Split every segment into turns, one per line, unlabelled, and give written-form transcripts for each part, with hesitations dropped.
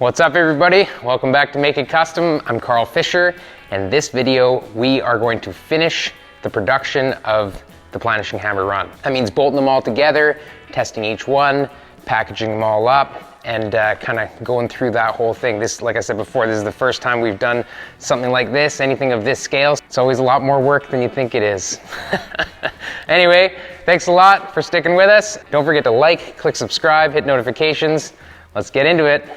What's up everybody? Welcome back to Make It Kustom. I'm Carl Fisher, and this video we are going to finish the production of the Planishing hammer run. That means bolting them all together, testing each one, packaging them all up, and kind of going through that whole thing. This, like I said before, this is the first time we've done something like this, anything of this scale. It's always a lot more work than you think it is. Anyway, thanks a lot for sticking with us. Don't forget to like, click subscribe, hit notifications. Let's get into it.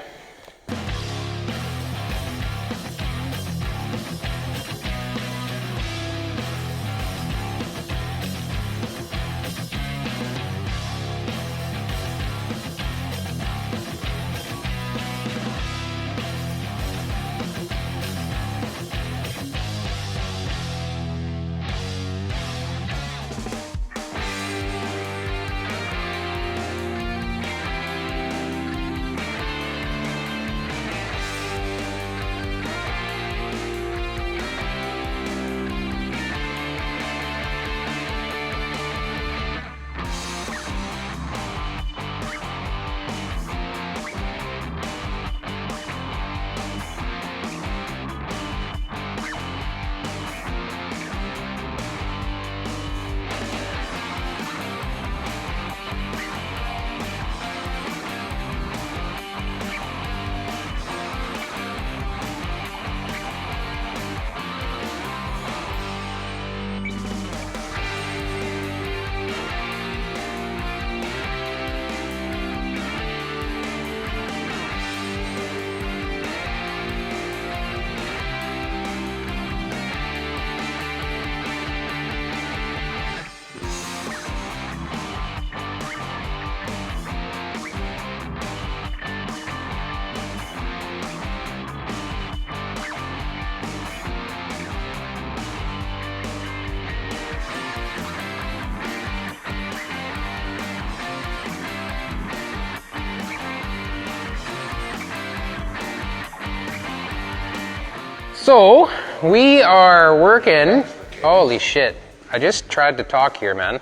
So, we are working, holy shit, I just tried to talk here, man.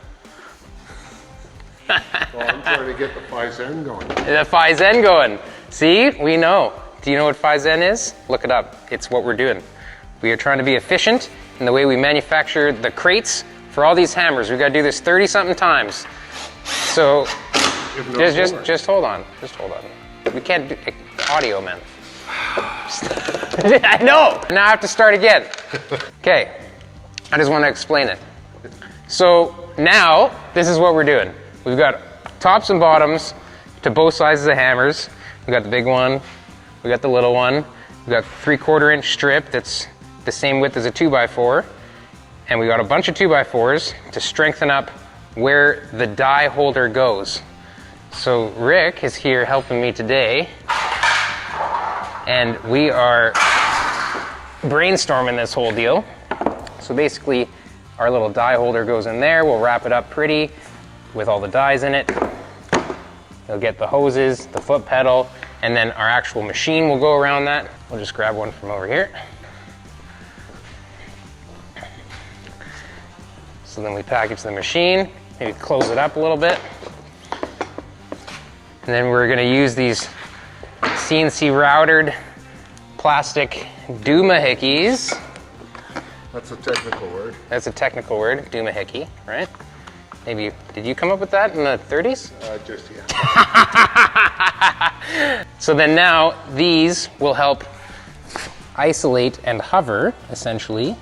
Well, I'm trying to get the Phys-N going.
The Phys-N going. See, we know. Do you know what Phys-N is? Look it up. It's what we're doing. We are trying to be efficient in the way we manufacture the crates for all these hammers. We've got to do this 30-something times. So, just hold on. Just hold on. We can't do audio, man. I know! Now I have to start again. Okay, I just want to explain it. So now, this is what we're doing. We've got tops and bottoms to both sizes of hammers. We've got the big one, we got the little one, we've got 3/4 inch strip that's the same width as a 2x4, and we got a bunch of 2x4s to strengthen up where the die holder goes. So Rick is here helping me today, and we are brainstorming this whole deal. So basically, our little die holder goes in there. We'll wrap it up pretty with all the dies in it. You'll get the hoses, the foot pedal, and then our actual machine will go around that. We'll just grab one from over here. So then we package the machine, maybe close it up a little bit. And then we're gonna use these CNC routed plastic doohickeys.
That's a technical word.
That's a technical word, doohickey, right? Maybe, did you come up with that in the 30s?
Just yeah.
So then now, these will help isolate and hover, essentially,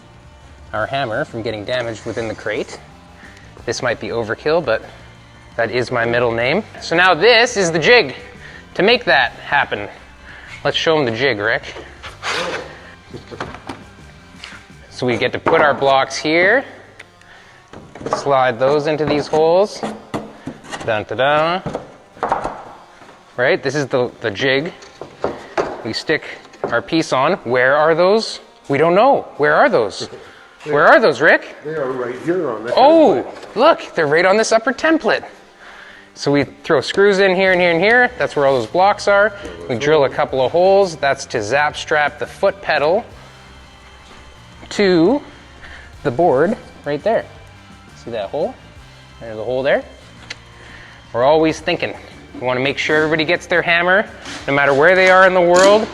our hammer from getting damaged within the crate. This might be overkill, but that is my middle name. So now this is the jig to make that happen. Let's show them the jig, Rick. So we get to put our blocks here, slide those into these holes, dun-da-da. Right, this is the jig. We stick our piece on. Where are those? We don't know. Where are those? Where are those, Rick?
They are right here on the
template. Look, they're right on this upper template. So we throw screws in here and here and here. That's where all those blocks are. We drill a couple of holes. That's to zap strap the foot pedal to the board right there. See that hole? There's a hole there. We're always thinking. We want to make sure everybody gets their hammer, no matter where they are in the world,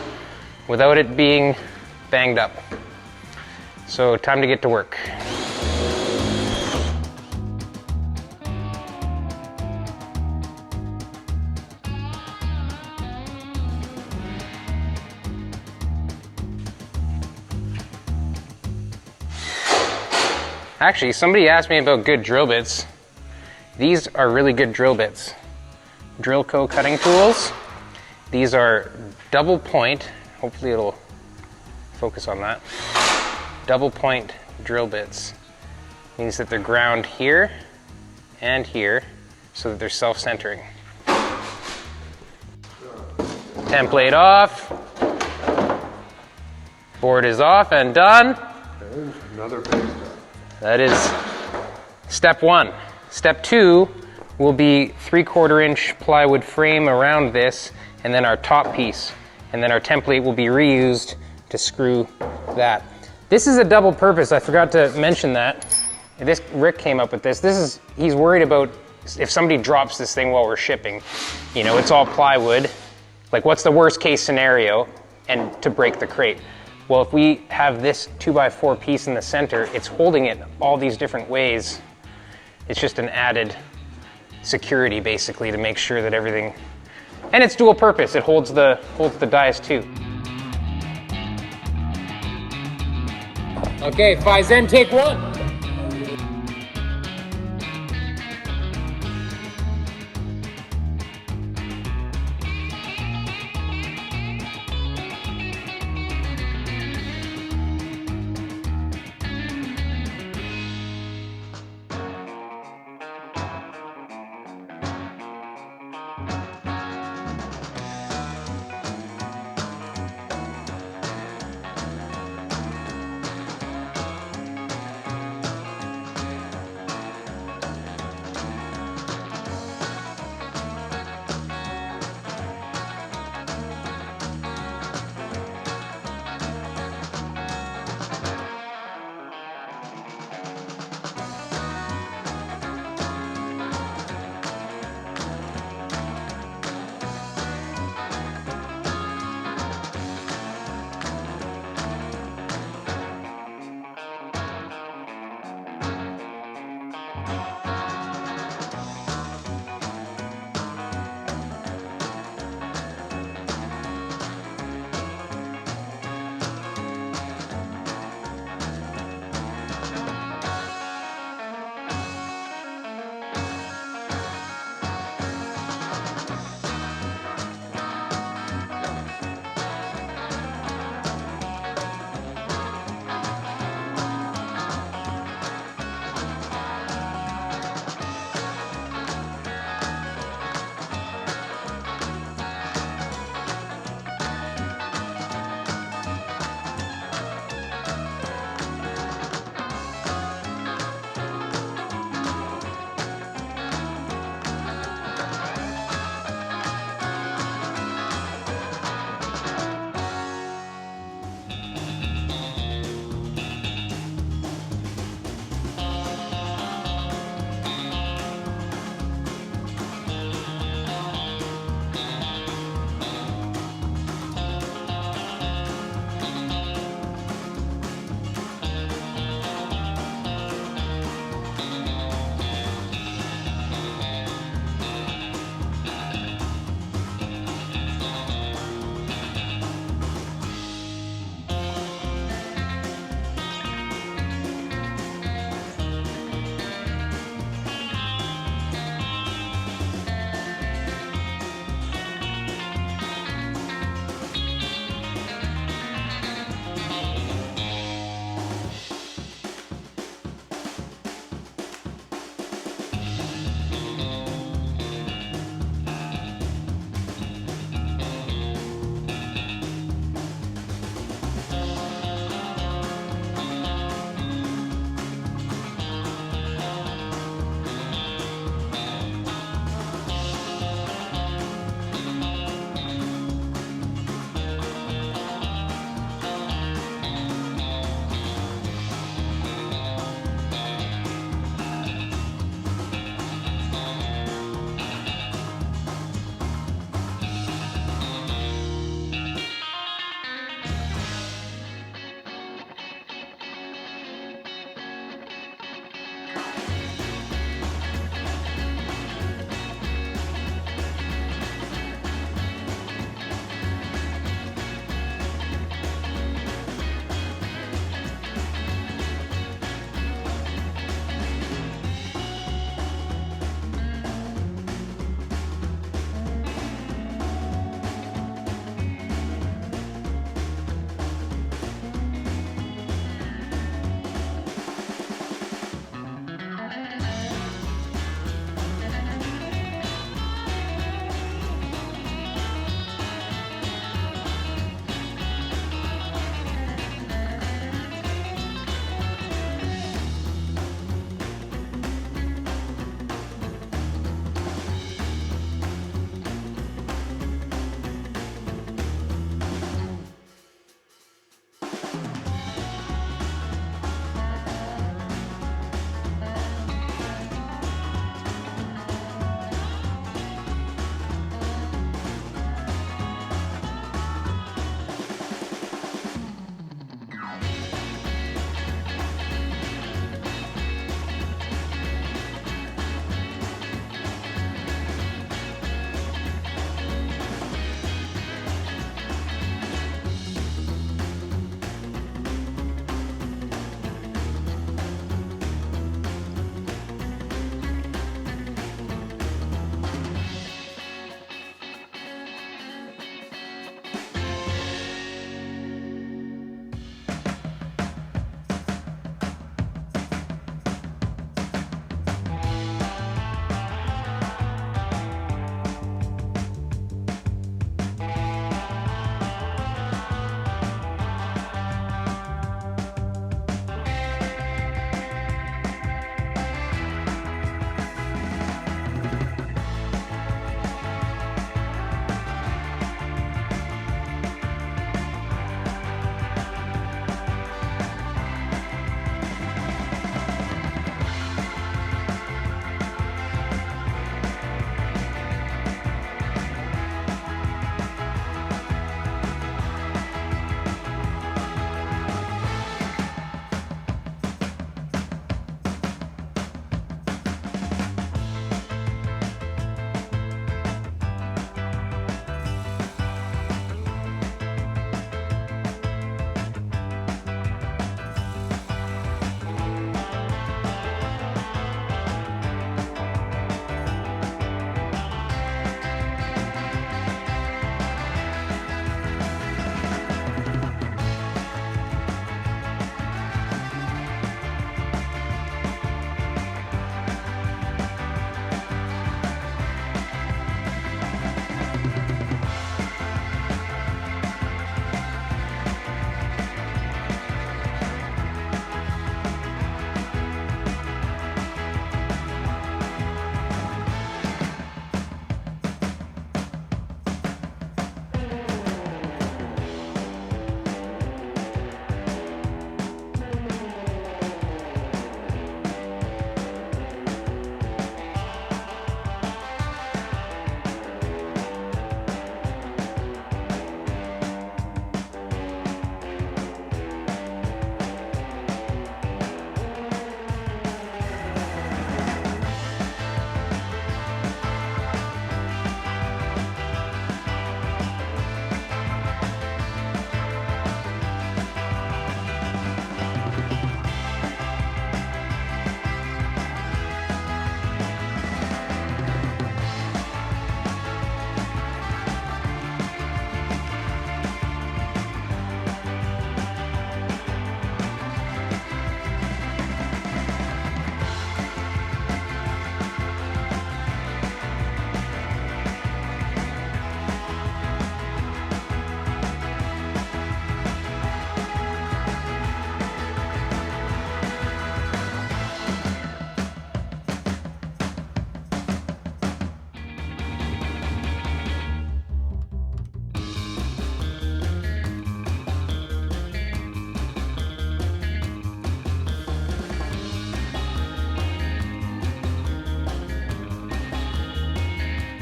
without it being banged up. So time to get to work. Actually, somebody asked me about good drill bits. These are really good drill bits. Drillco cutting tools. These are double point, hopefully it'll focus on that. Double point drill bits. Means that they're ground here and here so that they're self-centering. Template off. Board is off and done.
And another base done.
That is step one. Step two will be 3/4 inch plywood frame around this, and then our top piece. And then our template will be reused to screw that. This is a double purpose, I forgot to mention that. Rick came up with this. He's worried about if somebody drops this thing while we're shipping. You know, it's all plywood. Like, what's the worst case scenario? And to break the crate. Well, if we have this 2x4 piece in the center, it's holding it all these different ways. It's just an added security, basically, to make sure that everything, and it's dual purpose. It holds the dies too. Okay, Phaizen, take one.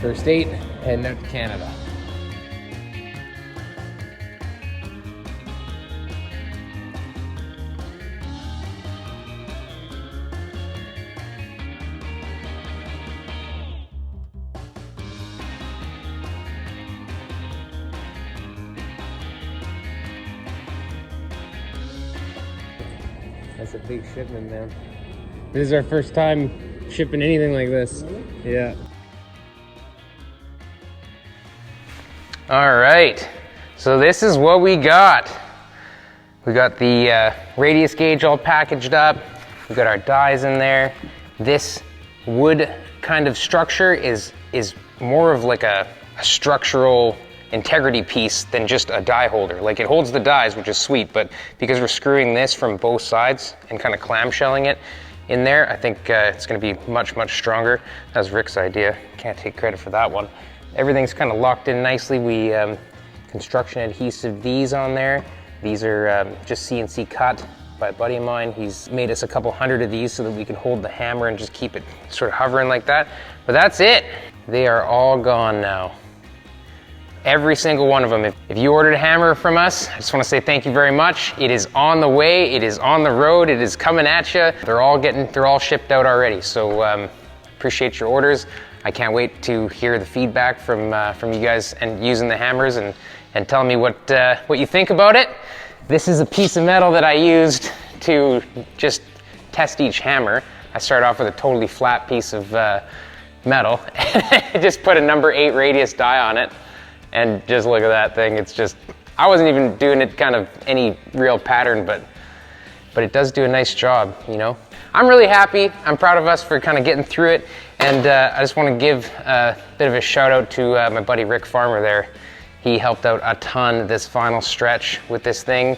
First 8, heading out to Canada. That's a big shipment, man. This is our first time shipping anything like this. Yeah. All right, so this is what we got. We got the radius gauge all packaged up. We got our dies in there. This wood kind of structure is more of like a structural integrity piece than just a die holder. Like, it holds the dies, which is sweet, but because we're screwing this from both sides and kind of clamshelling it in there, I think it's going to be much, much stronger. That was Rick's idea. Can't take credit for that one. Everything's kind of locked in nicely. We construction adhesive these on there. These are just CNC cut by a buddy of mine. He's made us a couple hundred of these so that we can hold the hammer and just keep it sort of hovering like that. But that's it. They are all gone now. Every single one of them. If you ordered a hammer from us, I just want to say thank you very much. It is on the way. It is on the road. It is coming at you. They're all shipped out already. So appreciate your orders. I can't wait to hear the feedback from you guys and using the hammers and telling me what you think about it. This is a piece of metal that I used to just test each hammer. I started off with a totally flat piece of metal. Just put a number 8 radius die on it. And just look at that thing. It's just, I wasn't even doing it kind of any real pattern, but it does do a nice job, you know? I'm really happy. I'm proud of us for kind of getting through it. And I just want to give a bit of a shout out to my buddy Rick Farmer there. He helped out a ton this final stretch with this thing,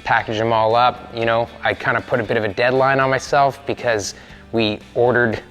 packaged them all up. You know, I kind of put a bit of a deadline on myself because we ordered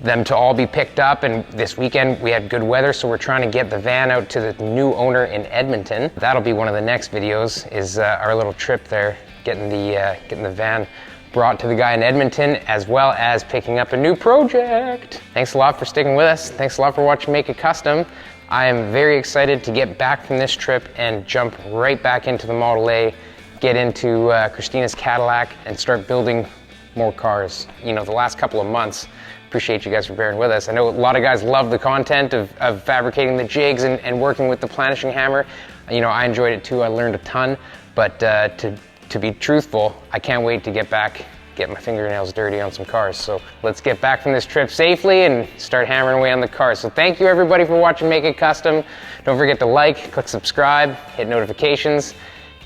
them to all be picked up, and this weekend we had good weather, so we're trying to get the van out to the new owner in Edmonton. That'll be one of the next videos, is our little trip there, getting the van brought to the guy in Edmonton, as well as picking up a new project. Thanks a lot for sticking with us. Thanks a lot for watching Make It Custom. I am very excited to get back from this trip and jump right back into the Model A, get into Christina's Cadillac, and start building more cars. You know, the last couple of months, appreciate you guys for bearing with us. I know a lot of guys love the content of fabricating the jigs and working with the Planishing hammer. You know, I enjoyed it too. I learned a ton, but to be truthful, I can't wait to get back, get my fingernails dirty on some cars. So let's get back from this trip safely and start hammering away on the cars. So thank you everybody for watching Make It Custom. Don't forget to like, click subscribe, hit notifications.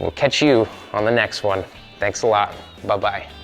We'll catch you on the next one. Thanks a lot. Bye-bye.